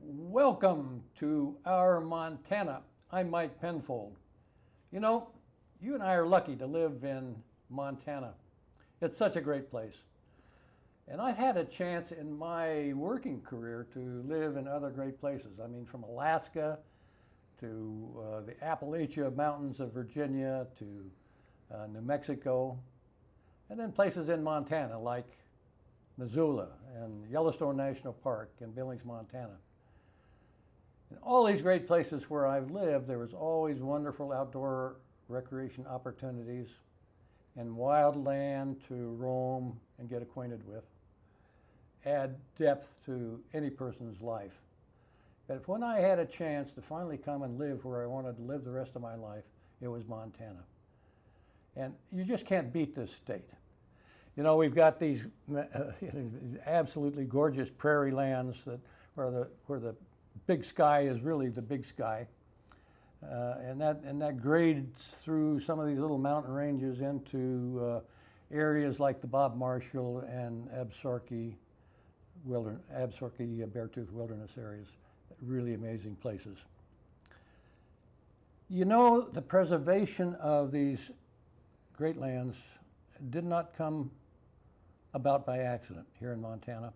Welcome to our Montana. I'm Mike Penfold. You know, you and I are lucky to live in Montana. It's such a great place. And I've had a chance in my working career to live in other great places. I mean, from Alaska to the Appalachia Mountains of Virginia to New Mexico, and then places in Montana like Missoula and Yellowstone National Park and Billings, Montana. In all these great places where I've lived, there was always wonderful outdoor recreation opportunities and wild land to roam and get acquainted with, add depth to any person's life. But when I had a chance to finally come and live where I wanted to live the rest of my life, it was Montana. And you just can't beat this state. You know, we've got these absolutely gorgeous prairie lands that where the big sky is really the big sky, and that grades through some of these little mountain ranges into areas like the Bob Marshall and Beartooth wilderness areas. Really amazing places. You know, the preservation of these great lands did not come about by accident here in Montana.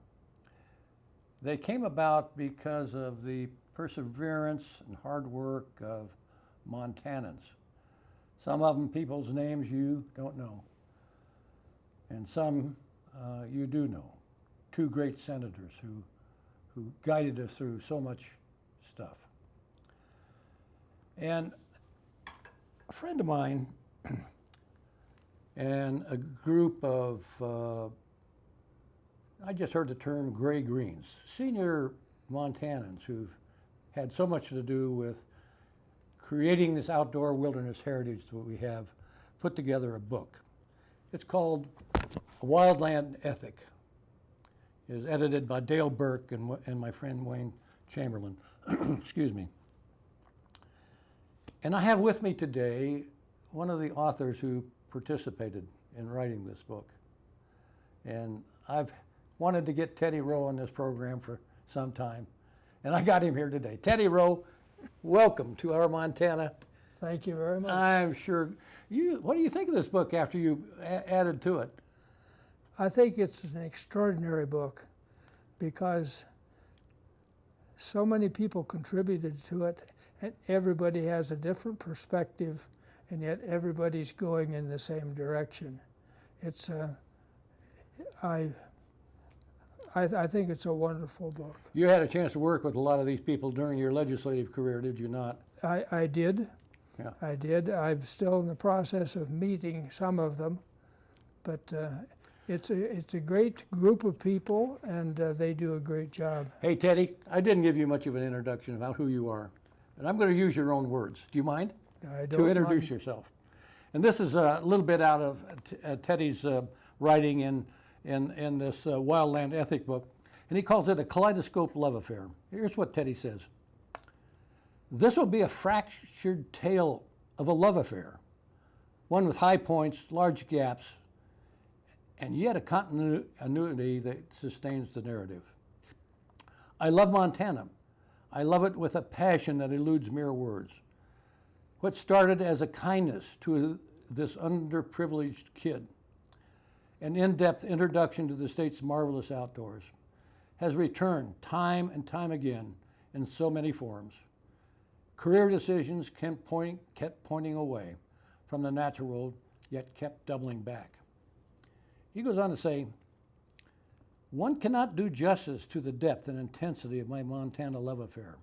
They came about because of the perseverance and hard work of Montanans. Some of them people's names you don't know, and some you do know. Two great senators who guided us through so much stuff. And a friend of mine and a group of I just heard the term gray greens, senior Montanans who've had so much to do with creating this outdoor wilderness heritage that we have, put together a book. It's called Wildland Ethic. It is edited by Dale Burke and my friend Wayne Chamberlain. Excuse me. And I have with me today one of the authors who participated in writing this book. And I've wanted to get Teddy Rowe on this program for some time, and I got him here today. Teddy Rowe, welcome to our Montana. Thank you very much. I'm sure what do you think of this book after you added to it? I think it's an extraordinary book because so many people contributed to it, and everybody has a different perspective, and yet everybody's going in the same direction. It's I think it's a wonderful book. You had a chance to work with a lot of these people during your legislative career, did you not? I did. Yeah. I did. I'm still in the process of meeting some of them, but it's a great group of people, and they do a great job. Hey, Teddy, I didn't give you much of an introduction about who you are, and I'm going to use your own words. Do you mind? I don't to introduce mind. yourself. And this is a little bit out of Teddy's writing in this Wildland Ethic book, and he calls it a kaleidoscope love affair. Here's what Teddy says. This will be a fractured tale of a love affair, one with high points, large gaps, and yet a continuity that sustains the narrative. I love Montana. I love it with a passion that eludes mere words. What started as a kindness to this underprivileged kid, an in-depth introduction to the state's marvelous outdoors, has returned time and time again in so many forms. Career decisions kept pointing away from the natural world, yet kept doubling back. He goes on to say, one cannot do justice to the depth and intensity of my Montana love affair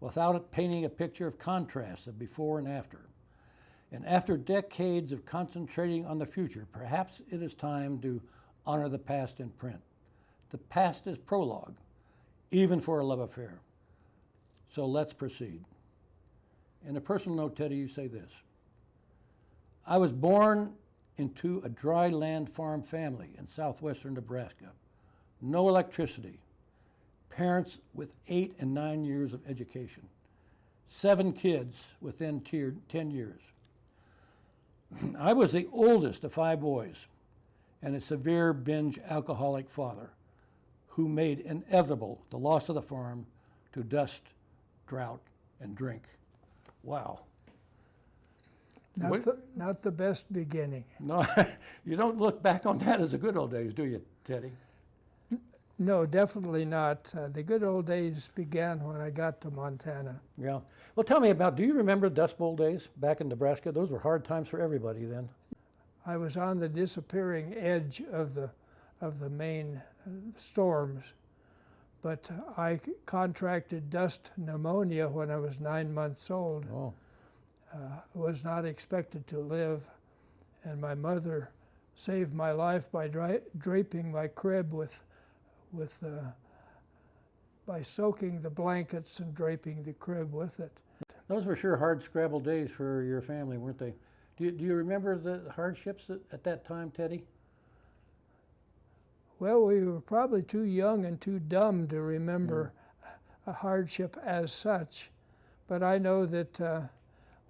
without it painting a picture of contrast of before and after. And after decades of concentrating on the future, perhaps it is time to honor the past in print. The past is prologue, even for a love affair. So let's proceed. In a personal note, Teddy, you say this. I was born into a dry land farm family in southwestern Nebraska. No electricity. Parents with 8 and 9 years of education. 7 kids within 10 years. I was the oldest of 5 boys and a severe binge alcoholic father who made inevitable the loss of the farm to dust, drought, and drink. Wow. Not the best beginning. No, you don't look back on that as the good old days, do you, Teddy? No, definitely not. The good old days began when I got to Montana. Yeah. Well, tell me do you remember Dust Bowl days back in Nebraska? Those were hard times for everybody then. I was on the disappearing edge of the main storms, but I contracted dust pneumonia when I was 9 months old. Oh. Was not expected to live, and my mother saved my life by draping my crib by soaking the blankets and draping the crib with it. Those were sure hard scrabble days for your family, weren't they? Do you remember the hardships at that time, Teddy? Well, we were probably too young and too dumb to remember a hardship as such, but I know that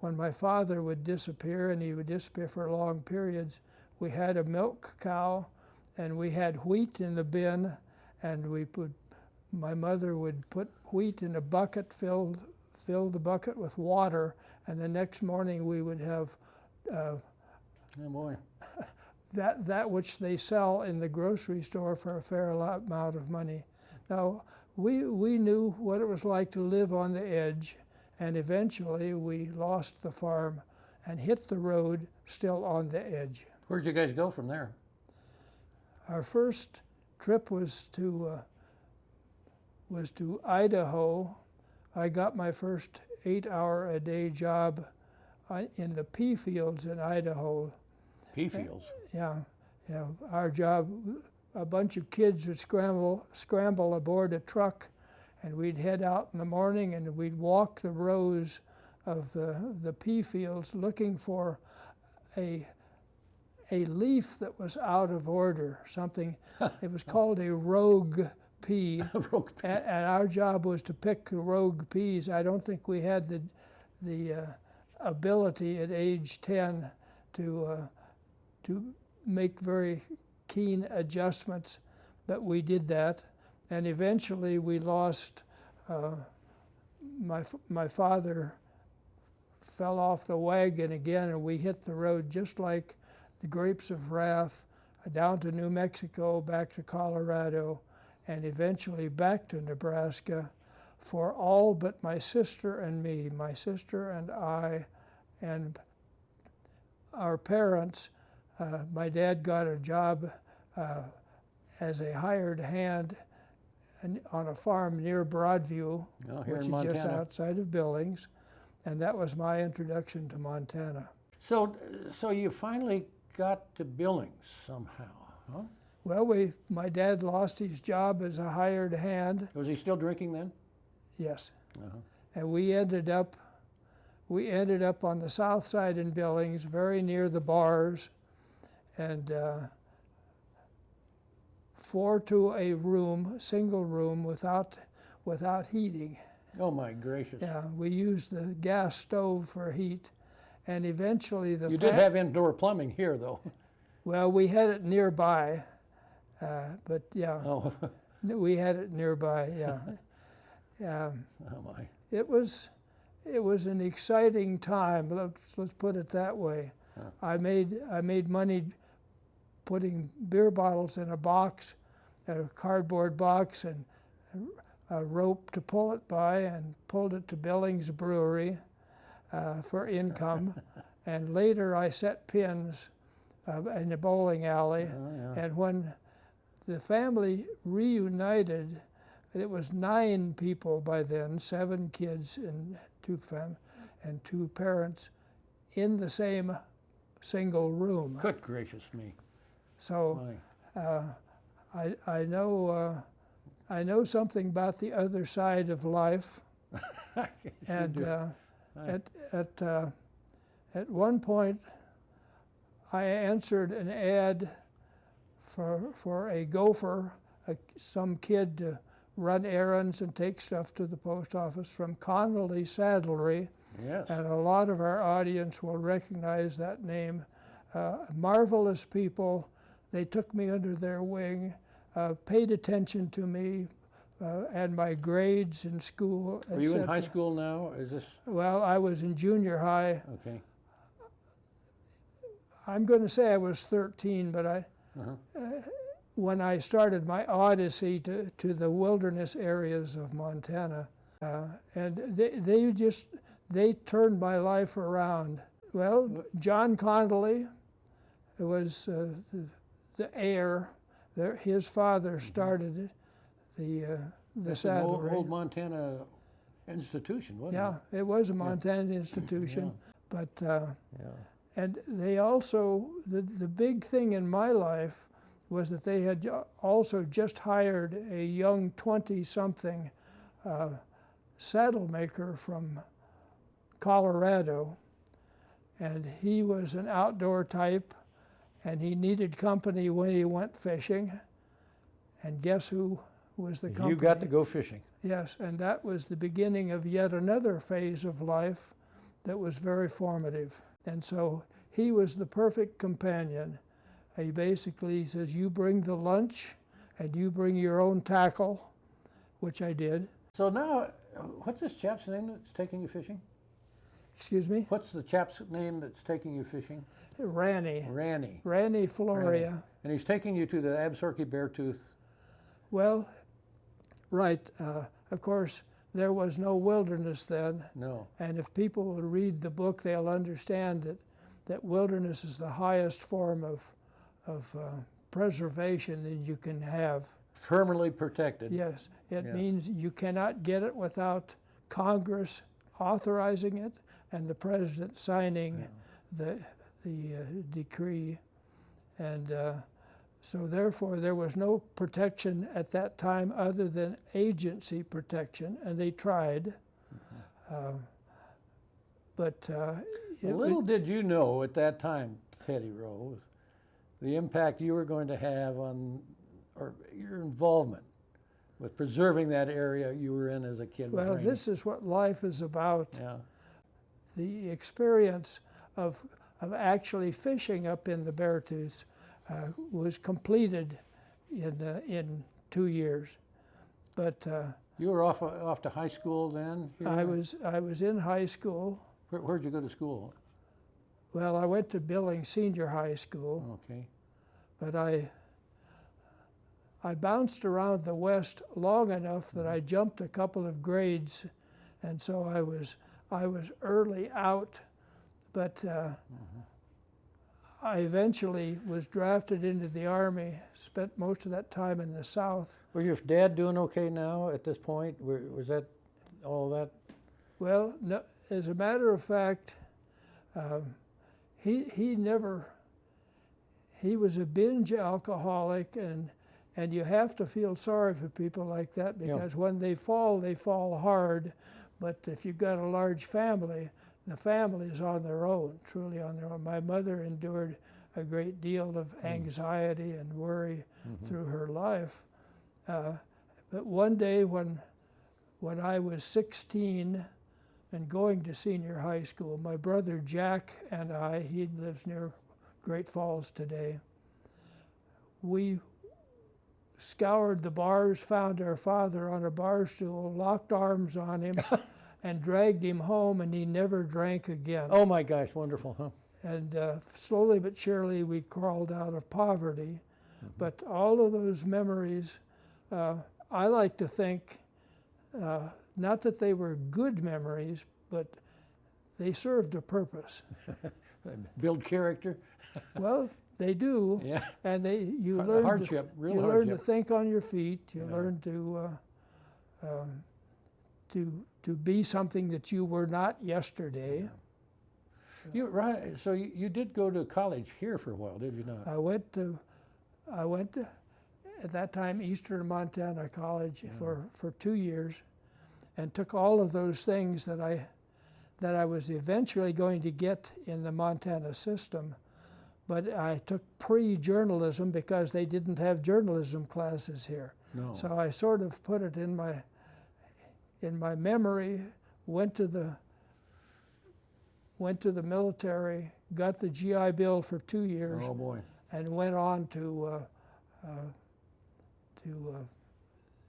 when my father would disappear, and he would disappear for long periods, we had a milk cow, and we had wheat in the bin, and my mother would put wheat in a bucket, fill the bucket with water, and the next morning we would have Oh boy. that which they sell in the grocery store for a fair amount of money. Now, we knew what it was like to live on the edge, and eventually we lost the farm and hit the road still on the edge. Where'd you guys go from there? Our first trip was to Idaho. I got my first 8-hour-a-day job in the pea fields in Idaho. Pea fields? Yeah. Our job, a bunch of kids would scramble aboard a truck, and we'd head out in the morning and we'd walk the rows of the pea fields looking for a leaf that was out of order, something. It was called a rogue pea. Rogue pea. And our job was to pick rogue peas. I don't think we had the ability at age 10 to make very keen adjustments, but we did that. And eventually we lost, my father fell off the wagon again, and we hit the road just like the Grapes of Wrath, down to New Mexico, back to Colorado, and eventually back to Nebraska for all but my sister and me, my sister and I, and our parents. My dad got a job as a hired hand on a farm near Broadview, which is just outside of Billings, and that was my introduction to Montana. So you finally got to Billings somehow, huh? Well, my dad lost his job as a hired hand. Was he still drinking then? Yes. Uh-huh. And we ended up on the south side in Billings, very near the bars, and 4 to a room, single room, without heating. Oh my gracious. Yeah, we used the gas stove for heat, and eventually You did have indoor plumbing here, though. Well, we had it nearby, but yeah, Oh. we had it nearby. Yeah, Oh my. it was an exciting time. Let's put it that way. Huh. I made money putting beer bottles in a box, a cardboard box, and a rope to pull it by, and pulled it to Billings Brewery for income. And later I set pins in the bowling alley. Oh, yeah. And when the family reunited, it was 9 people by then, 7 kids and 2 parents in the same single room. Good gracious me. So I know something about the other side of life. And at one point, I answered an ad for a gopher, some kid to run errands and take stuff to the post office from Connolly Saddlery. Yes. And a lot of our audience will recognize that name. Marvelous people. They took me under their wing, paid attention to me, and my grades in school, Are you in high etc. school now? Is this, Well, I was in junior high. okay. I'm going to say I was 13, but when I started my odyssey to the wilderness areas of Montana, and they turned my life around. Well, John Connolly was the heir. His father started the That's an saddlery. old Montana institution, wasn't Yeah, it was a Montana institution, but Yeah. and they also the big thing in my life was that they had also just hired a young 20-something saddle maker from Colorado, and he was an outdoor type, and he needed company when he went fishing. And guess who was the company? You got to go fishing. Yes, and that was the beginning of yet another phase of life that was very formative. And so he was the perfect companion. He basically says, you bring the lunch and you bring your own tackle, which I did. So now, what's this chap's name that's taking you fishing? Excuse me? What's the chap's name that's taking you fishing? Ranny. Ranny. Floria. And he's taking you to the Absaroka Beartooth. Well, right. Of course, there was no wilderness then. No. And if people will read the book, they'll understand that wilderness is the highest form of preservation that you can have. Permanently protected. Yes, it Yeah. means you cannot get it without Congress authorizing it and the president signing the decree. And so therefore there was no protection at that time other than agency protection, and they tried. Little did you know at that time, Teddy Rose, the impact you were going to have on, or your involvement with preserving that area you were in as a kid. Well, with this is what life is about. Yeah. The experience of actually fishing up in the Beartooth was completed in 2 years. But You were off to high school then? I was in high school. Where'd you go to school? Well, I went to Billings Senior High School, Okay. but I bounced around the West long enough that I jumped a couple of grades, and so I was early out. But I eventually was drafted into the Army, spent most of that time in the South. Was your dad doing okay now at this point? Was that all that? Well, no, as a matter of fact, he was a binge alcoholic, and you have to feel sorry for people like that because when they fall hard. But if you've got a large family, the family is on their own, truly on their own. My mother endured a great deal of anxiety and worry through her life. But one day when I was 16 and going to senior high school, my brother Jack and I, he lives near Great Falls today, we scoured the bars, found our father on a bar stool, locked arms on him, and dragged him home, and he never drank again. Oh my gosh, wonderful, huh? And slowly but surely we crawled out of poverty. But all of those memories, I like to think, not that they were good memories, but they served a purpose. Build character. Well, they do. Yeah. And you learn Hardship, real you learn to hardship. think on your feet. You Yeah. learn to be something that you were not yesterday. Right. So you did go to college here for a while, did you not? I went to at that time Eastern Montana College for 2 years, and took all of those things that I was eventually going to get in the Montana system. But I took pre-journalism because they didn't have journalism classes here. No. So I sort of put it in my memory, went to the military, got the GI Bill for 2 years, Oh boy. and went on to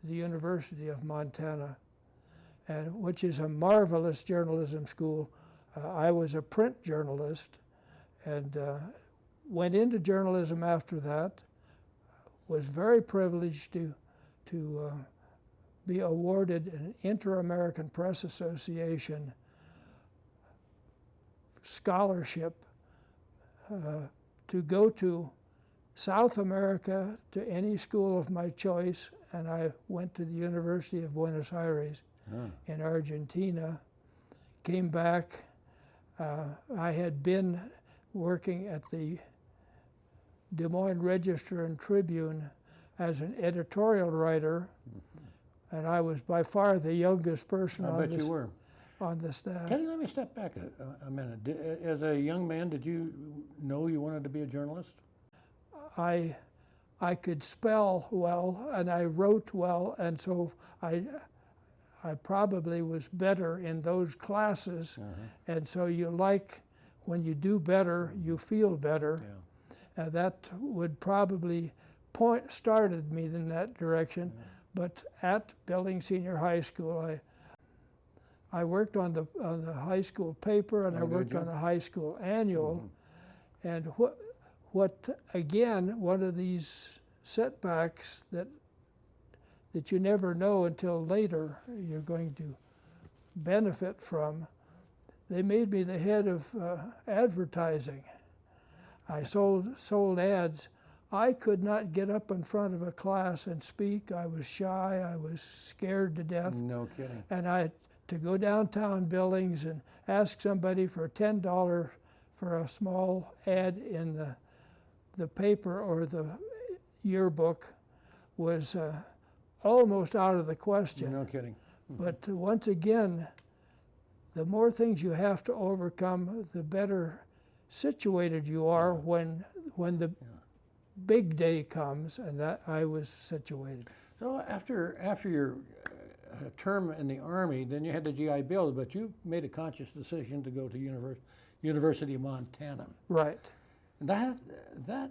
the University of Montana, and which is a marvelous journalism school. I was a print journalist and went into journalism after that. Was very privileged to be awarded an Inter-American Press Association scholarship to go to South America to any school of my choice, and I went to the University of Buenos Aires in Argentina. Came back. I had been working at the Des Moines Register and Tribune as an editorial writer, and I was by far the youngest person I bet you were. on the staff. Teddy, let me step back a minute. As a young man, did you know you wanted to be a journalist? I could spell well and I wrote well, and so I probably was better in those classes. And so when you do better, you feel better. Yeah. That would probably started me in that direction. But at Billings Senior High School, I worked on the high school paper, and I worked on the high school annual. And what again, one of these setbacks that you never know until later you're going to benefit from, they made me the head of advertising. I sold ads. I could not get up in front of a class and speak. I was shy. I was scared to death. No kidding. And I had to go downtown Billings and ask somebody for $10 for a small ad in the paper or the yearbook was almost out of the question. No kidding. But once again, the more things you have to overcome, the better situated you are when the big day comes, and that I was situated. So after your term in the Army, then you had the GI Bill, but you made a conscious decision to go to University of Montana. Right. And that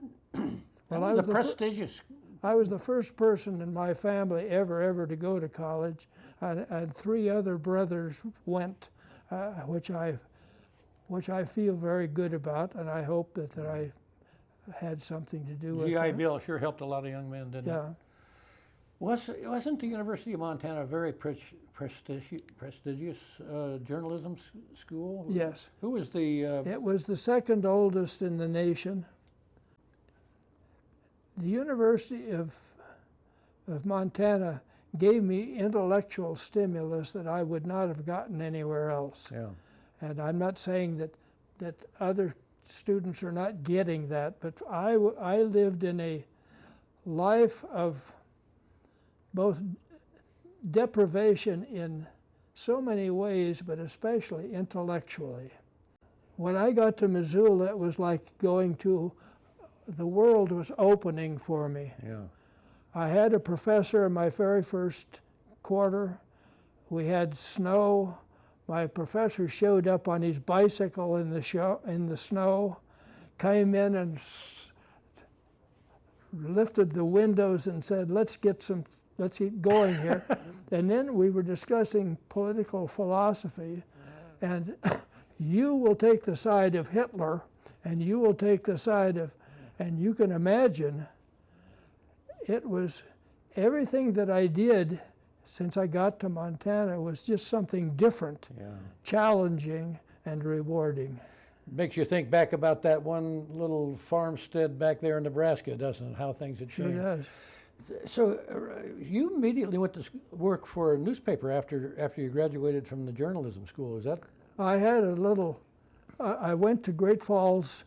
Well, was a prestigious. I was the first person in my family ever to go to college, and 3 other brothers went, which I feel very good about, and I hope that I had something to do with it. GI Bill sure helped a lot of young men, didn't it? Yeah. Wasn't the University of Montana a very prestigious journalism school? Yes. Who was the? It was the second oldest in the nation. The University of Montana gave me intellectual stimulus that I would not have gotten anywhere else. Yeah. And I'm not saying that other students are not getting that, but I lived in a life of both deprivation in so many ways, but especially intellectually. When I got to Missoula, it was like the world was opening for me. Yeah. I had a professor in my very first quarter. We had snow. My professor showed up on his bicycle in the snow, came in and lifted the windows and said, let's get going here. And then we were discussing political philosophy, and you will take the side of Hitler, and you will take the side of, and you can imagine, it was everything that I did since I got to Montana was just something different, challenging and rewarding. Makes you think back about that one little farmstead back there in Nebraska, doesn't it? How things had changed. Sure does. So you immediately went to work for a newspaper after you graduated from the journalism school. Is that? I had I went to Great Falls,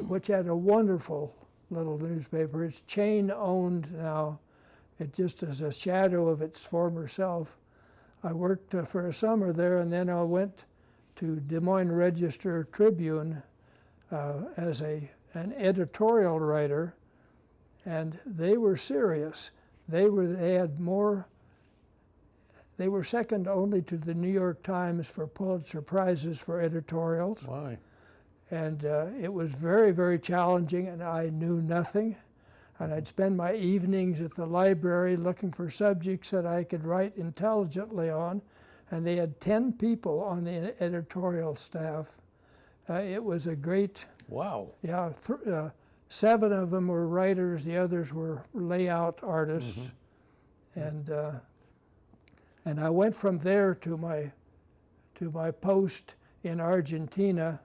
which had a wonderful little newspaper. It's chain owned now. It just is a shadow of its former self. I worked for a summer there, and then I went to Des Moines Register Tribune as an editorial writer, and they were serious. They were second only to the New York Times for Pulitzer Prizes for editorials. Why? And it was very, very challenging, and I knew nothing. And I'd spend my evenings at the library looking for subjects that I could write intelligently on. And they had 10 people on the editorial staff. It was a great, Wow. yeah, 7 of them were writers, the others were layout artists. And I went from there to my post in Argentina,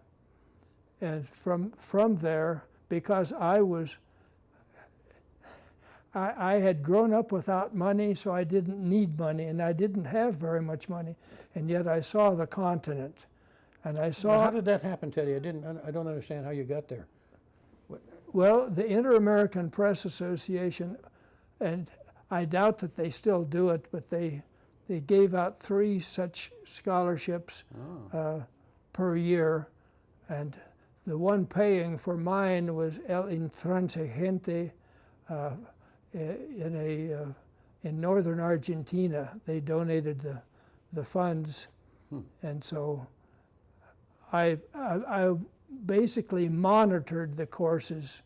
and from there, because I had grown up without money, so I didn't need money, and I didn't have very much money, and yet I saw the continent, and I Now, saw. how did that happen, Teddy? I don't understand how you got there. Well, the Inter-American Press Association, and I doubt that they still do it, but they gave out 3 such scholarships per year, and the one paying for mine was El Intransigente in northern Argentina. They donated the funds, and so I basically monitored the courses.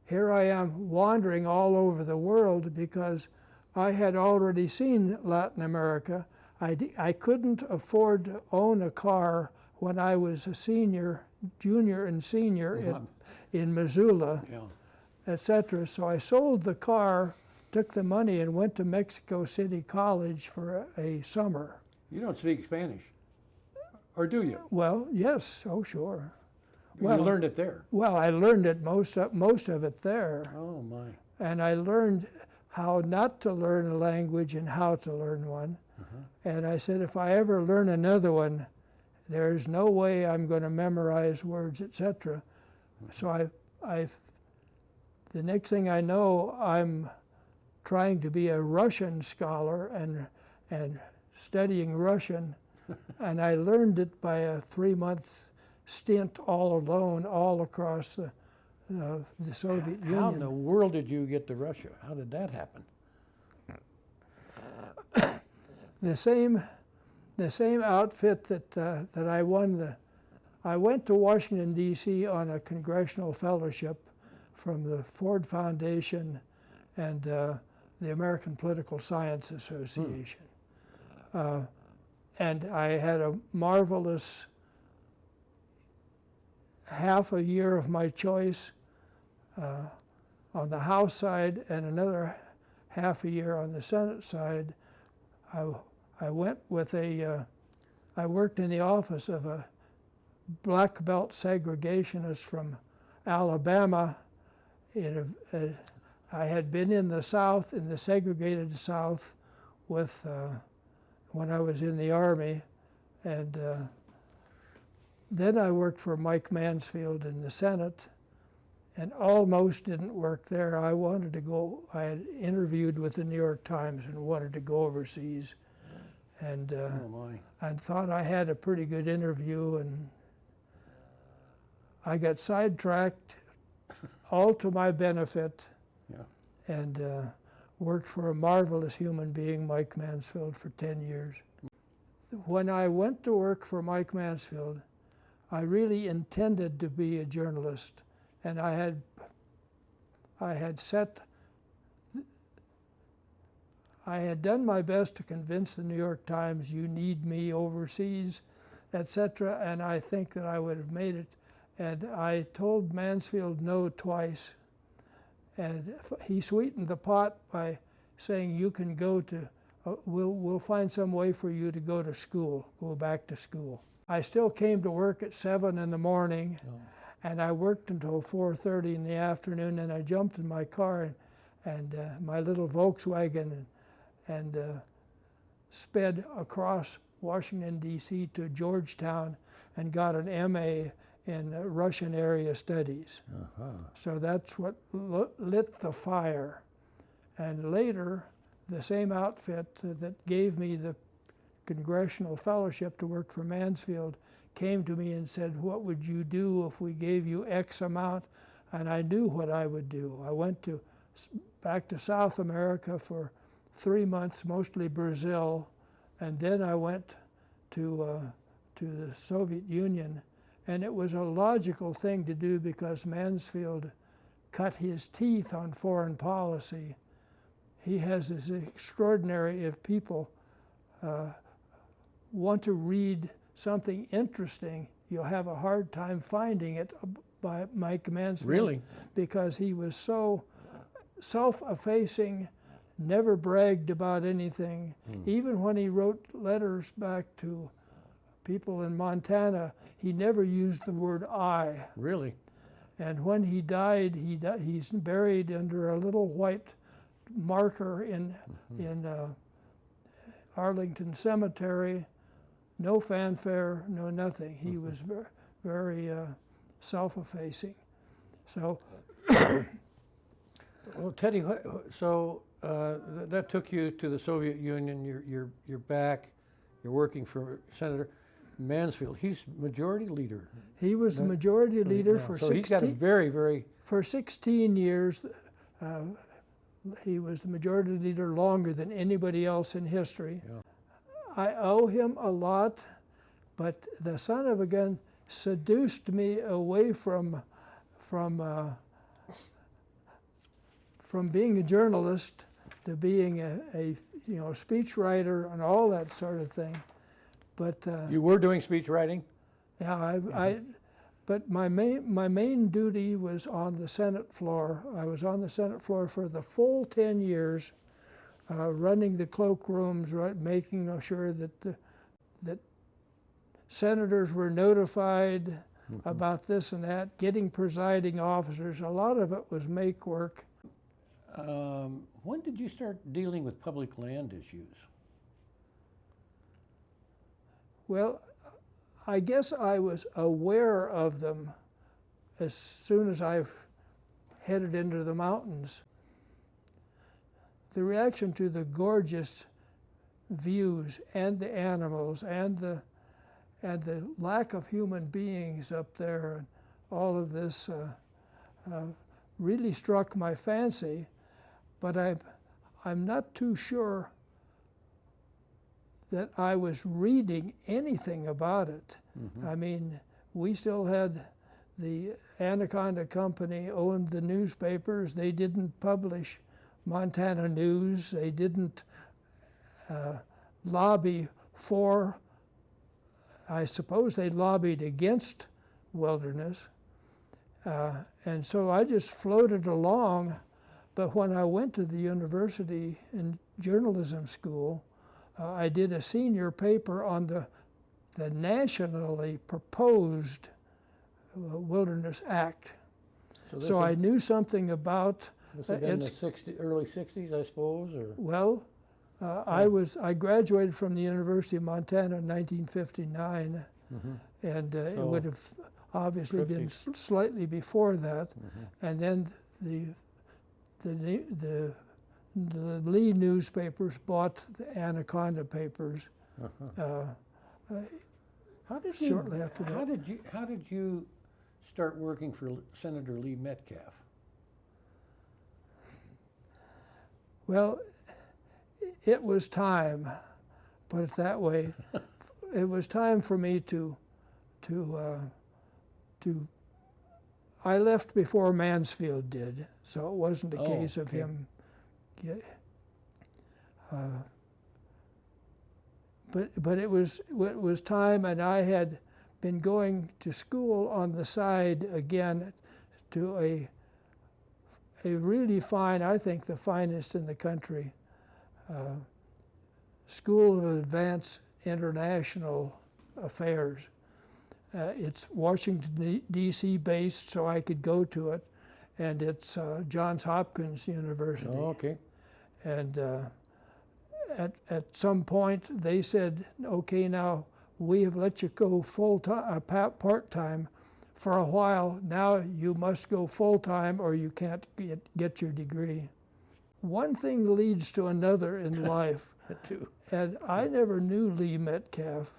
Here I am wandering all over the world because I had already seen Latin America. I couldn't afford to own a car when I was a junior and senior in Missoula, etc. So I sold the car, took the money, and went to Mexico City College for a summer. You don't speak Spanish, or do you? Well, yes, oh sure. You learned it there. Well, I learned it most of it there, Oh my. and I learned how not to learn a language and how to learn one. And I said, if I ever learn another one, there's no way I'm going to memorize words, etc. So the next thing I know, I'm trying to be a Russian scholar and studying Russian, and I learned it by a 3-month stint all alone, all across the Soviet Union. How in the world did you get to Russia? How did that happen? The same outfit that I won I went to Washington, D.C. on a congressional fellowship from the Ford Foundation and the American Political Science Association. And I had a marvelous half a year of my choice on the House side and another half a year on the Senate side. I went with I worked in the office of a black belt segregationist from Alabama. I had been in the South, in the segregated South, with when I was in the Army, and then I worked for Mike Mansfield in the Senate, and almost didn't work there. I wanted to go. I had interviewed with the New York Times and wanted to go overseas, and I thought I had a pretty good interview, and I got sidetracked, all to my benefit, and worked for a marvelous human being, Mike Mansfield, for 10 years. When I went to work for Mike Mansfield, I really intended to be a journalist, and I had done my best to convince the New York Times, you need me overseas, etc., and I think that I would have made it. And I told Mansfield no twice, and he sweetened the pot by saying, you can go to, we'll find some way for you to go to school, go back to school. I still came to work at 7 in the morning, and I worked until 4:30 in the afternoon, and I jumped in my car and my little Volkswagen and sped across Washington, D.C. to Georgetown and got an M.A. in Russian area studies. So that's what lit the fire. And later, the same outfit that gave me the congressional fellowship to work for Mansfield came to me and said, what would you do if we gave you X amount? And I knew what I would do. I went back to South America for 3 months, mostly Brazil, and then I went to the Soviet Union. And it was a logical thing to do because Mansfield cut his teeth on foreign policy. He has this extraordinary, if people want to read something interesting, you'll have a hard time finding it by Mike Mansfield. Really? Because he was so self-effacing, never bragged about anything. Even when he wrote letters back to people in Montana, he never used the word I. Really? And when he died, he's buried under a little white marker in Arlington Cemetery. No fanfare, no nothing. He was very self-effacing. So, Well, Teddy, so that took you to the Soviet Union. You're back. You're working for Senator Mansfield. He's majority leader. he was the majority leader for So he's got a very for 16 years. He was the majority leader longer than anybody else in history. Yeah. I owe him a lot, but the son of a gun seduced me away from being a journalist to being a speech writer and all that sort of thing. But You were doing speech writing? yeah, but my main duty was on the Senate floor. I was on the Senate floor for the full 10 years, running the cloakrooms, right, making sure that senators were notified about this and that, getting presiding officers. A lot of it was make work. When did you start dealing with public land issues? Well, I guess I was aware of them as soon as I headed into the mountains. The reaction to the gorgeous views and the animals and the lack of human beings up there and all of this really struck my fancy, but I'm not too sure that I was reading anything about it. I mean, we still had the Anaconda Company owned the newspapers. They didn't publish Montana news. They didn't lobby for, I suppose they lobbied against wilderness. And so I just floated along. But when I went to the university in journalism school, I did a senior paper on the nationally proposed Wilderness Act. So I knew something about This was in the early 60s, I suppose, or? Well, I graduated from the University of Montana in 1959, and it So, would have obviously been slightly before that, and then the Lee newspapers bought the Anaconda papers shortly after that. How did you start working for Senator Lee Metcalf? Well, it was time, put it that way. It was time for me to I left before Mansfield did, so it wasn't a case of him. But it was time, and I had been going to school on the side again to a really fine, I think the finest in the country, School of Advanced International Affairs. It's Washington, D.C. based, so I could go to it, and it's Johns Hopkins University. Oh, okay. And at some point, they said, okay, now we have let you go full-time, part-time for a while. Now you must go full-time or you can't get your degree. One thing leads to another in life. And I never knew Lee Metcalf.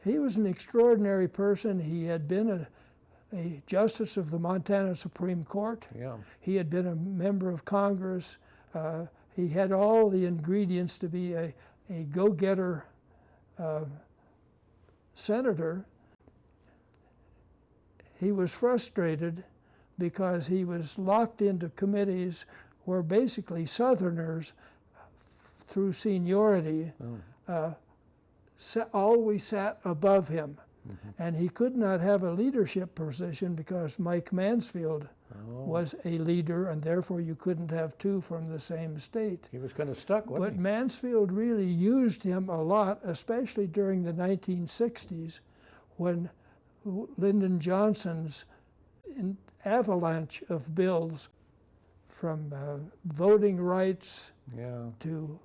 He was an extraordinary person. He had been a justice of the Montana Supreme Court. Yeah. He had been a member of Congress. He had all the ingredients to be a go-getter senator. He was frustrated because he was locked into committees where basically Southerners, through seniority, always sat above him. And he could not have a leadership position because Mike Mansfield was a leader, and therefore you couldn't have two from the same state. He was kind of stuck, wasn't But Mansfield really used him a lot, especially during the 1960s when Lyndon Johnson's avalanche of bills, from voting rights to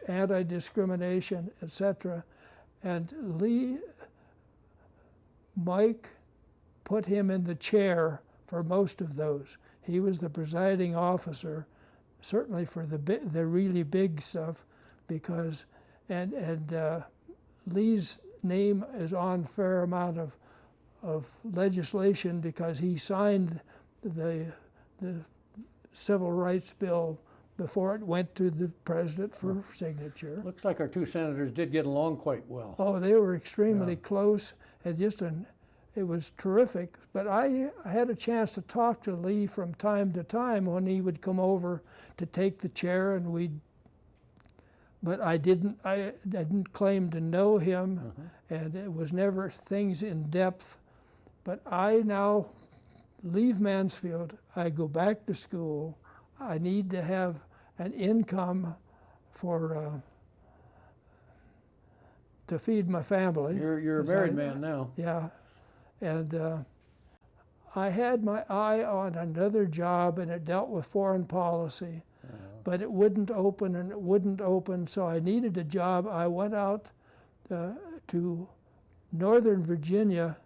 anti-discrimination, etc. And Mike put him in the chair for most of those. He was the presiding officer, certainly for the really big stuff, because Lee's name is on a fair amount of legislation because he signed the civil rights bill before it went to the president for signature. Looks like our two senators did get along quite well. Oh, they were extremely close, and it was terrific. But I had a chance to talk to Lee from time to time when he would come over to take the chair, and but I didn't claim to know him, and it was never things in depth. But I now leave Mansfield, I go back to school, I need to have an income to feed my family. You're a married man now. Yeah, and I had my eye on another job, and it dealt with foreign policy, but it wouldn't open, and it wouldn't open, so I needed a job. I went out to Northern Virginia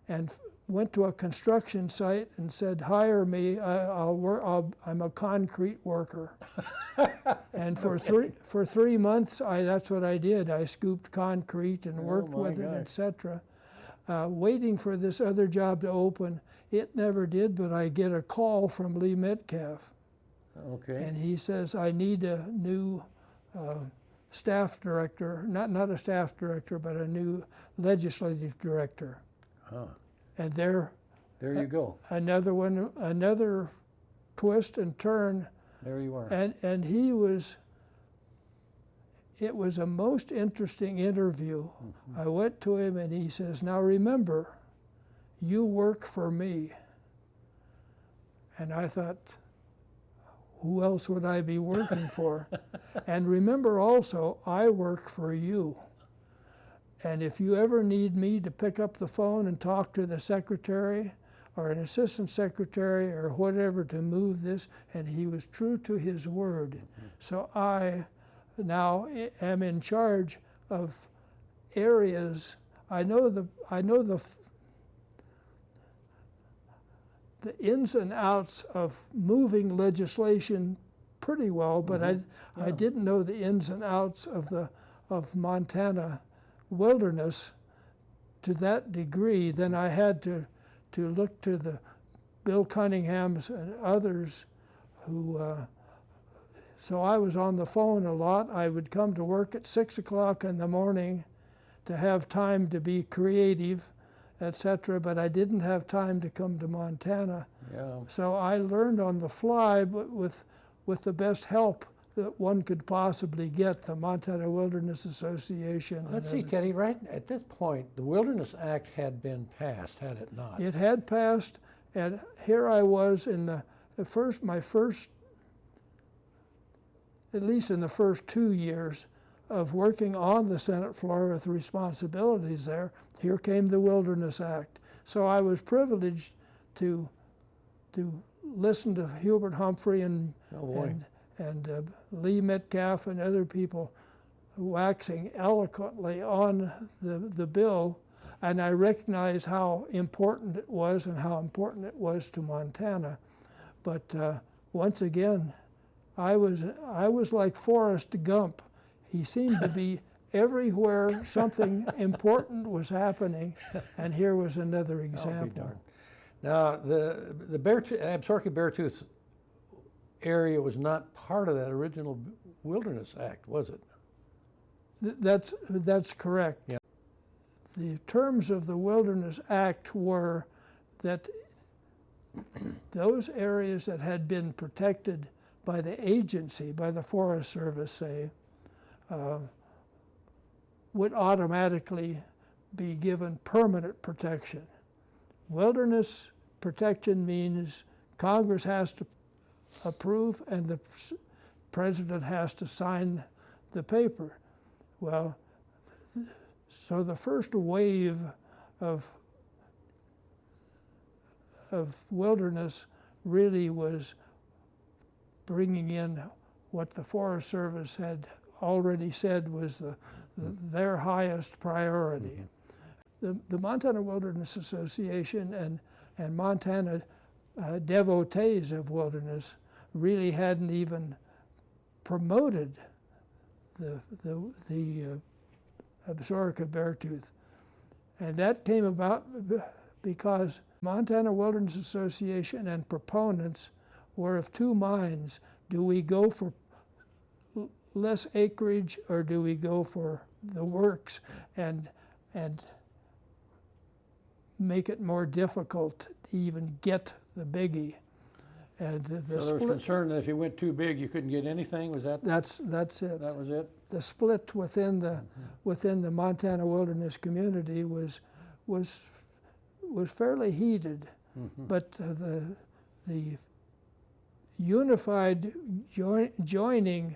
and went to a construction site and said, "Hire me. I'm a concrete worker." And for 3 months, that's what I did. I scooped concrete and worked with it, etc. Waiting for this other job to open. It never did, but I get a call from Lee Metcalf. Okay. And he says, "I need a new staff director, not a staff director, but a new legislative director." And there you go. Another twist and turn. There you are. And it was a most interesting interview. I went to him and he says, "Now remember, you work for me." And I thought, who else would I be working for? And remember also, I work for you. And if you ever need me to pick up the phone and talk to the secretary or an assistant secretary or whatever to move this, and he was true to his word. So I now am in charge of areas. I know the ins and outs of moving legislation pretty well, but I didn't know the ins and outs of Montana wilderness to that degree. Then I had to look to the Bill Cunninghams and others who, so I was on the phone a lot. I would come to work at 6 o'clock in the morning to have time to be creative, etc., but I didn't have time to come to Montana. Yeah. So I learned on the fly, but with the best help that one could possibly get, the Montana Wilderness Association. Let's see, Teddy, right at this point, the Wilderness Act had been passed, had it not? It had passed, and here I was in my first, at least in the first 2 years of working on the Senate floor with responsibilities there. Here came the Wilderness Act. So I was privileged to listen to Hubert Humphrey and Lee Metcalf and other people waxing eloquently on the bill, and I recognized how important it was and how important it was to Montana. But once again, I was like Forrest Gump. He seemed to be everywhere something important was happening, and here was another example. Now, the Absaroka Beartooth area was not part of that original Wilderness Act, was it? That's correct. Yeah. The terms of the Wilderness Act were that those areas that had been protected by the agency, by the Forest Service, say, would automatically be given permanent protection. Wilderness protection means Congress has to approve and the president has to sign the paper. Well, so the first wave of wilderness really was bringing in what the Forest Service had already said was their highest priority. The Montana Wilderness Association and Montana devotees of wilderness really hadn't even promoted the Absaroka beartooth. And that came about because Montana Wilderness Association and proponents were of two minds. Do we go for less acreage or do we go for the works and make it more difficult to even get the biggie? And So there was concern that if you went too big, you couldn't get anything. Was that? That's it. That was it. The split within the Montana wilderness community was fairly heated, but the unified joining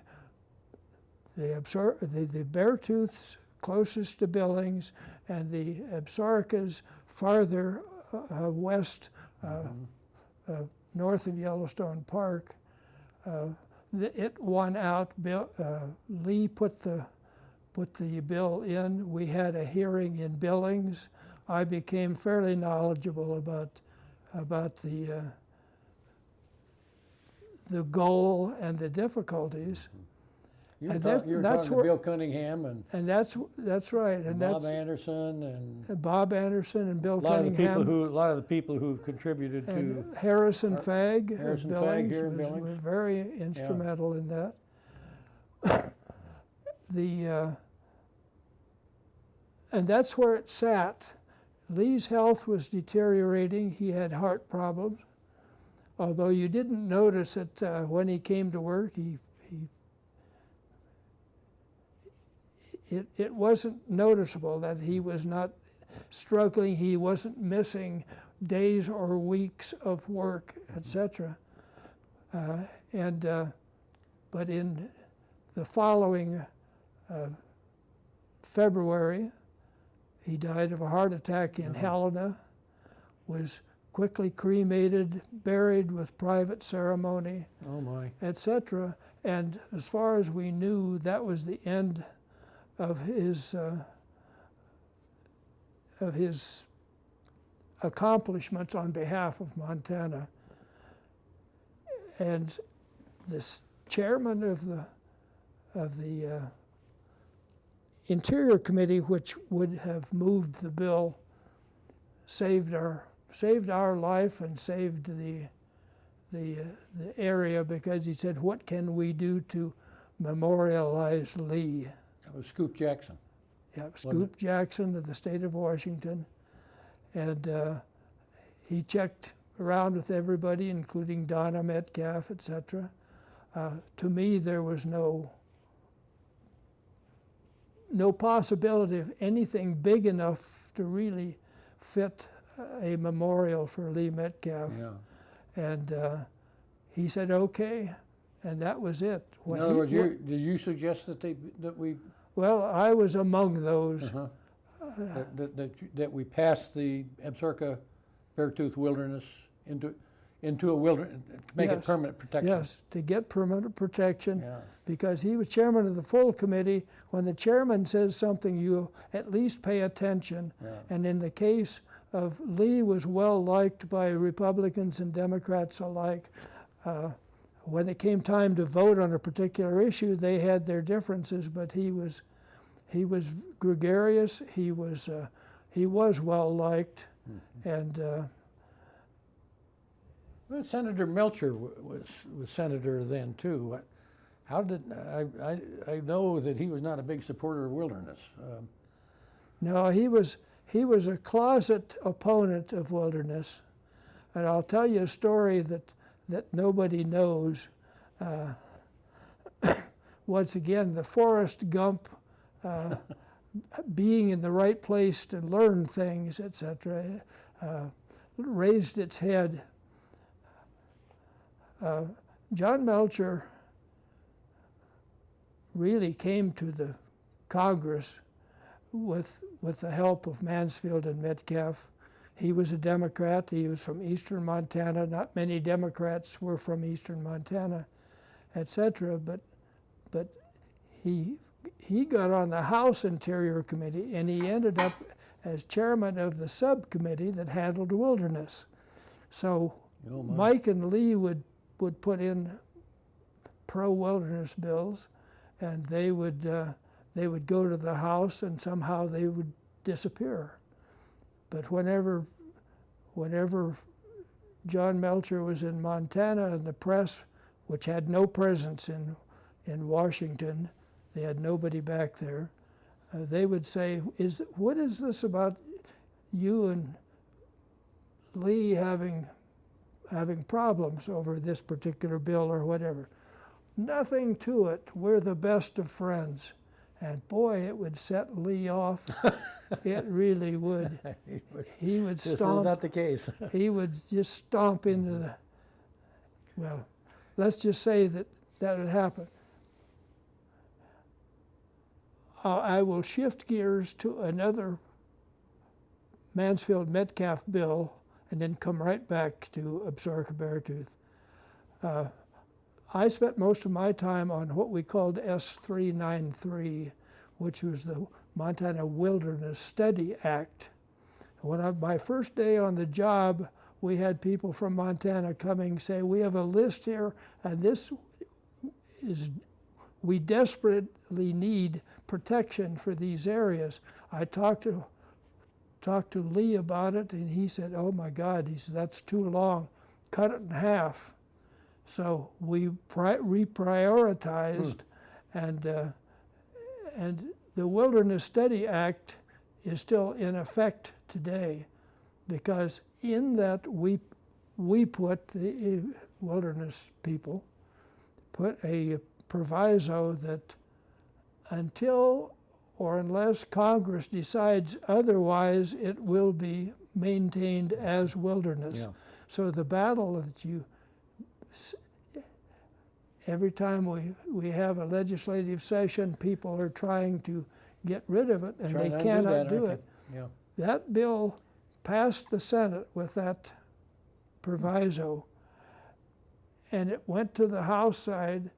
the Beartooths closest to Billings and the Absarokas farther west, north of Yellowstone Park, it won out. Lee put the bill in. We had a hearing in Billings. I became fairly knowledgeable about the goal and the difficulties. You were talking to Bill Cunningham and that's right, and Bob Anderson and Bob Anderson and Bill a lot Cunningham. a lot of the people who contributed and to Harrison Fagg of Harrison Billings Fagg here in was Billings. very instrumental in that. And that's where it sat. Lee's health was deteriorating. He had heart problems. Although you didn't notice it when he came to work, it wasn't noticeable that he was not struggling. He wasn't missing days or weeks of work, etc. But in the following February, he died of a heart attack in Helena, was quickly cremated, buried with private ceremony, etc. And as far as we knew, that was the end of his accomplishments on behalf of Montana. And this chairman of the Interior Committee, which would have moved the bill, saved our life and saved the area, because he said, "What can we do to memorialize Lee?" That was Scoop Jackson. Yeah, Scoop Jackson of the state of Washington. And he checked around with everybody, including Donna Metcalf, etc. To me, there was no possibility of anything big enough to really fit a memorial for Lee Metcalf. Yeah. And he said, okay, and that was it. In other words, did you suggest that we Well, I was among those. that we pass the Absaroka Beartooth Wilderness into a wilderness, make it permanent protection. Yes, to get permanent protection, Yeah. because he was chairman of the full committee. When the chairman says something, you at least pay attention. Yeah. And in the case of Lee, was well liked by Republicans and Democrats alike. When it came time to vote on a particular issue, they had their differences, but he was gregarious. He was well liked, and. Well, Senator Melcher was senator then too. How did I know that he was not a big supporter of wilderness? No, he was a closet opponent of wilderness. And I'll tell you a story that nobody knows. Once again, the Forrest Gump, being in the right place to learn things, etc., raised its head. John Melcher really came to the Congress with the help of Mansfield and Metcalf. He was a Democrat. He was from eastern Montana. Not many Democrats were from eastern Montana, etc. But he got on the House Interior Committee, and he ended up as chairman of the subcommittee that handled wilderness. So Mike and Lee would put in pro-wilderness bills, and they would go to the House, and somehow they would disappear. But whenever John Melcher was in Montana, and the press, which had no presence in Washington, they had nobody back there, they would say, what is this about you and Lee having problems over this particular bill or whatever? Nothing to it. We're the best of friends. And boy, it would set Lee off. It really would. He would stomp. This is not the case. He would just stomp into the, well, let's just say that would happen. I will shift gears to another Mansfield-Metcalf bill and then come right back to Absaroka-Beartooth. I spent most of my time on what we called S393, which was the Montana Wilderness Study Act. My first day on the job, we had people from Montana coming say, we have a list here, and this is, we desperately need protection for these areas. I talked to Lee about it, and he said, oh my God, he said, that's too long, cut it in half. So we reprioritized, and the Wilderness Study Act is still in effect today, because in that we put, the wilderness people put a proviso that until or unless Congress decides otherwise, it will be maintained as wilderness. Yeah. So the battle that every time we have a legislative session, people are trying to get rid of it, and they cannot do it. Yeah. That bill passed the Senate with that proviso, and it went to the House side,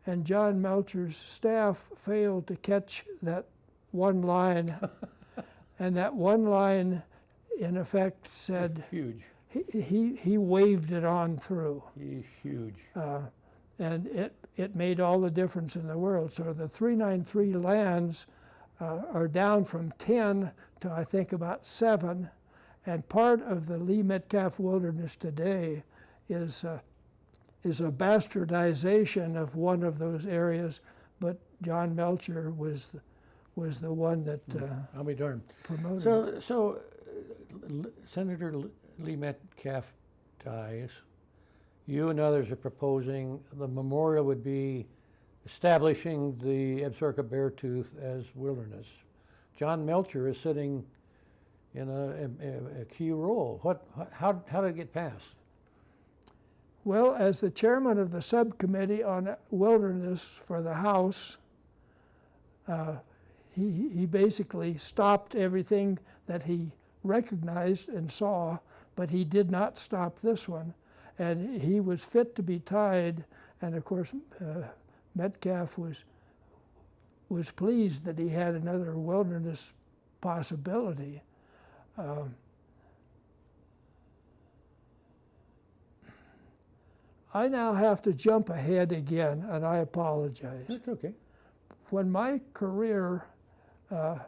and John Melcher's staff failed to catch that one line, and that one line, in effect, said Huge. he waved it on through. He's huge. And it made all the difference in the world. So the 393 lands are down from 10 to I think about 7, and part of the Lee Metcalf Wilderness today is a bastardization of one of those areas, but John Melcher was the one that I'll be darned. promoted it. So Senator Lee Metcalf dies. You and others are proposing the memorial would be establishing the Absaroka-Beartooth as wilderness. John Melcher is sitting in a key role. How did it get passed? Well, as the chairman of the subcommittee on wilderness for the House, he basically stopped everything that he recognized and saw, but he did not stop this one. And he was fit to be tied, and of course Metcalf was pleased that he had another wilderness possibility. I now have to jump ahead again, and I apologize. That's okay. When my career I've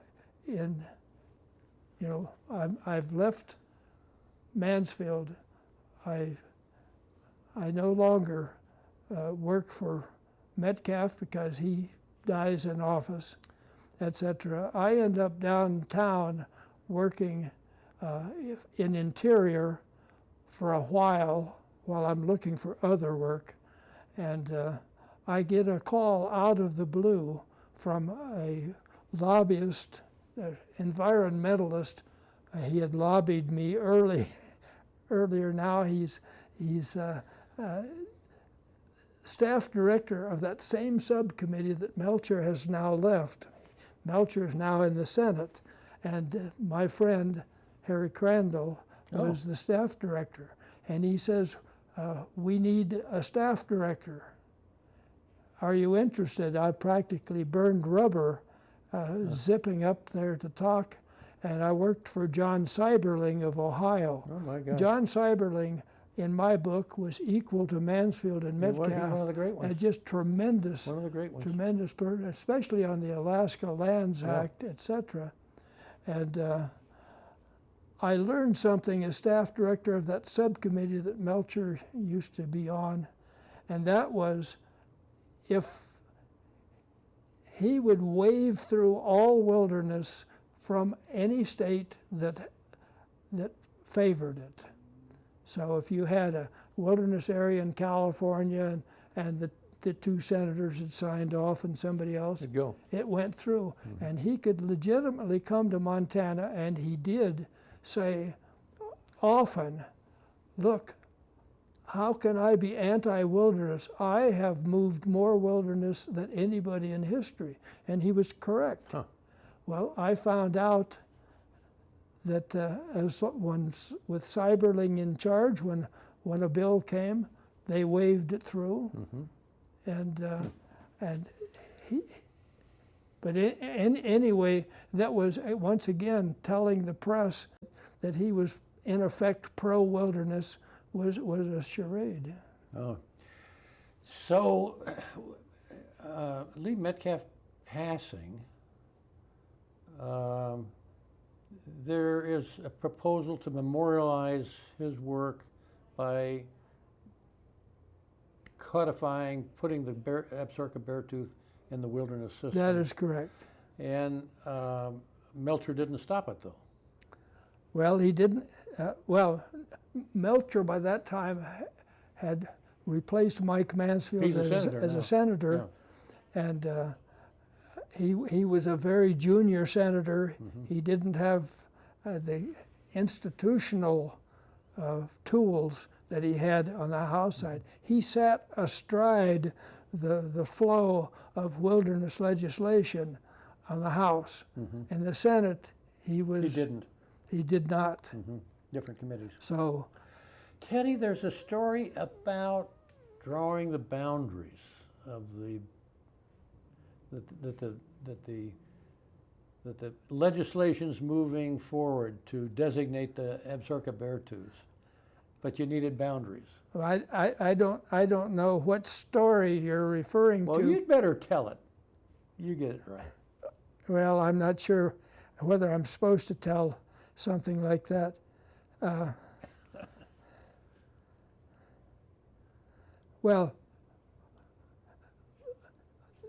left Mansfield, I no longer work for Metcalf because he dies in office, etc. I end up downtown working in Interior for a while I'm looking for other work. And I get a call out of the blue from a lobbyist, environmentalist. He had lobbied me earlier. Now he's staff director of that same subcommittee that Melcher has now left. Melcher is now in the Senate, and my friend Harry Crandall was the staff director. And he says, we need a staff director. Are you interested? I practically burned rubber zipping up there to talk, and I worked for John Seiberling of Ohio. Oh my God. John Seiberling, in my book, was equal to Mansfield and Metcalf. He was one of the great ones. Just tremendous, One of the great ones. tremendous person, especially on the Alaska Lands Act, etc. And I learned something as staff director of that subcommittee that Melcher used to be on, and that was if he would wave through all wilderness from any state that favored it. So if you had a wilderness area in California and the two senators had signed off and somebody else, It'd go. it went through. And he could legitimately come to Montana, and he did say often, look, how can I be anti-wilderness? I have moved more wilderness than anybody in history. And he was correct. Huh. Well, I found out that with Seiberling in charge, when a bill came, they waved it through. But anyway, that was once again telling the press that he was in effect pro-wilderness was a charade. Oh. So, Lee Metcalf passing, there is a proposal to memorialize his work by codifying, putting the Absaroka Beartooth in the wilderness system. That is correct. And Melcher didn't stop it, though. Well, he didn't. Melcher by that time had replaced Mike Mansfield as a senator, and he was a very junior senator. He didn't have the institutional tools that he had on the House side. He sat astride the flow of wilderness legislation on the House. In the Senate, he didn't. He did not. Different committees. So, Teddy, there's a story about drawing the boundaries of that the legislation's moving forward to designate the Absaroka Beartooths, but you needed boundaries. I don't know what story you're referring to. Well, you'd better tell it. You get it right. Well, I'm not sure whether I'm supposed to tell something like that. Well,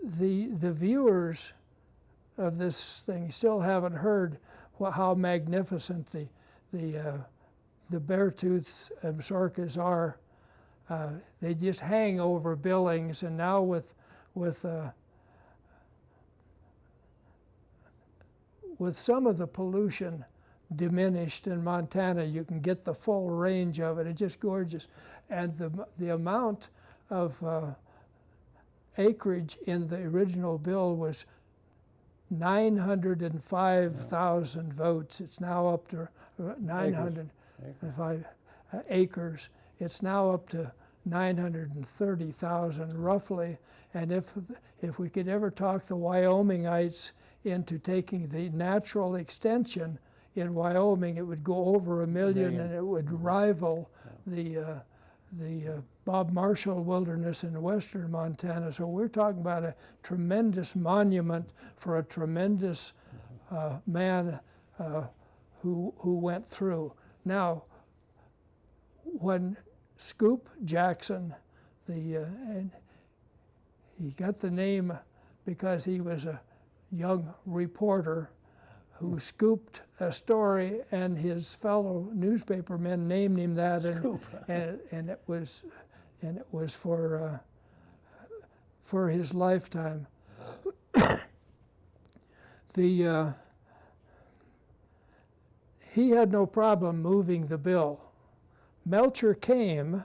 the viewers of this thing still haven't heard how magnificent the Beartooths and Absarokas are. They just hang over Billings, and now with some of the pollution diminished in Montana, you can get the full range of it. It's just gorgeous. And the amount of acreage in the original bill was 905,000 votes. It's now up to 905 acres. It's now up to 930,000 roughly. And if we could ever talk the Wyomingites into taking the natural extension in Wyoming, it would go over 1 million, and it would rival the Bob Marshall Wilderness in western Montana. So we're talking about a tremendous monument for a tremendous man who went through. Now, when Scoop Jackson, and he got the name because he was a young reporter who scooped a story, and his fellow newspapermen named him that, and it was for his lifetime. He had no problem moving the bill. Melcher came,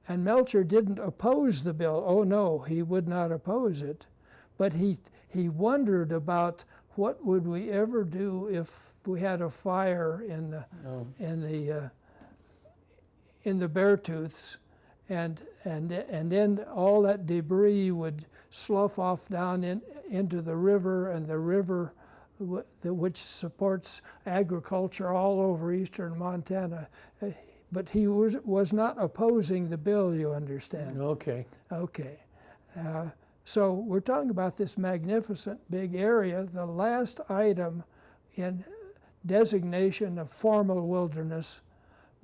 and Melcher didn't oppose the bill. Oh no, he would not oppose it, but he wondered about what would we ever do if we had a fire in the Beartooths, and then all that debris would slough off down into the river, and the river which supports agriculture all over eastern Montana. But he was not opposing the bill, you understand. Okay. Okay. So we're talking about this magnificent big area. The last item in designation of formal wilderness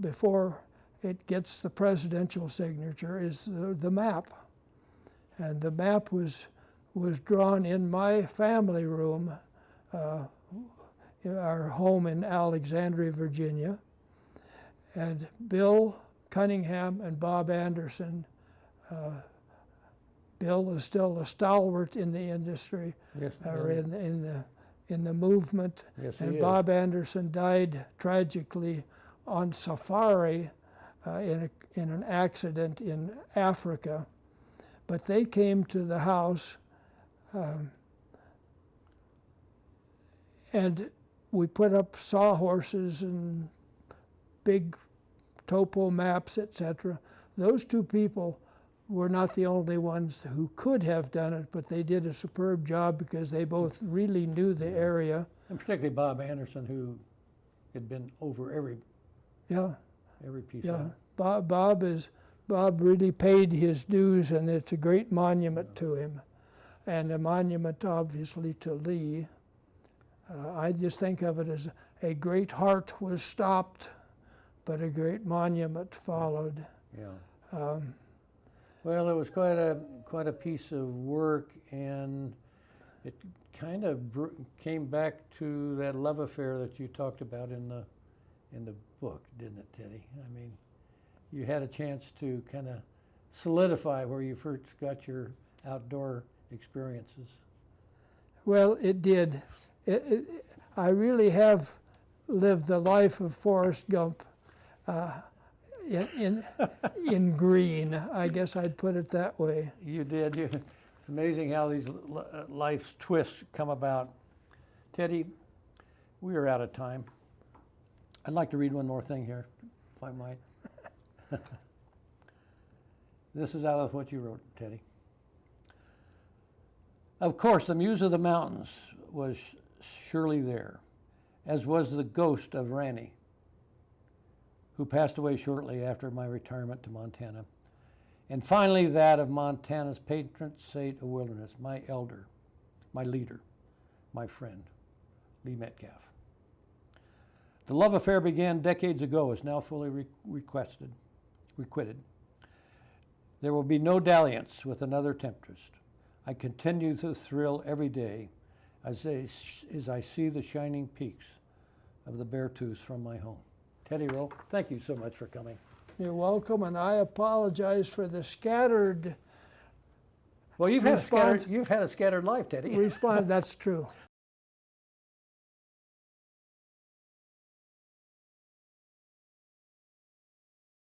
before it gets the presidential signature is the map. And the map was drawn in my family room, in our home in Alexandria, Virginia. And Bill Cunningham and Bob Anderson, Bill is still a stalwart in the industry, Yes, or in the movement. Yes, he and is. Bob Anderson died tragically on safari in an accident in Africa. But they came to the house, and we put up sawhorses and big topo maps, etc. Those two people were not the only ones who could have done it, but they did a superb job because they both really knew the area. And particularly Bob Anderson, who had been over every piece of it. Bob really paid his dues, and it's a great monument to him, and a monument obviously to Lee. I just think of it as a great heart was stopped, but a great monument followed. Yeah. Well, it was quite a piece of work, and it kind of came back to that love affair that you talked about in the book, didn't it, Teddy? I mean, you had a chance to kind of solidify where you first got your outdoor experiences. Well, it did. I really have lived the life of Forrest Gump in green. I guess I'd put it that way. You did. It's amazing how these life's twists come about. Teddy, we are out of time. I'd like to read one more thing here, if I might. This is out of what you wrote, Teddy. Of course, the muse of the mountains was surely there, as was the ghost of Ranny, who passed away shortly after my retirement to Montana. And finally, that of Montana's patron saint of wilderness, my elder, my leader, my friend, Lee Metcalf. The love affair began decades ago, is now fully requited. There will be no dalliance with another temptress. I continue to thrill every day as I see the shining peaks of the Beartooths from my home. Teddy Rowe, thank you so much for coming. You're welcome, and I apologize for the scattered Well, you've had a scattered life, Teddy. response. That's true.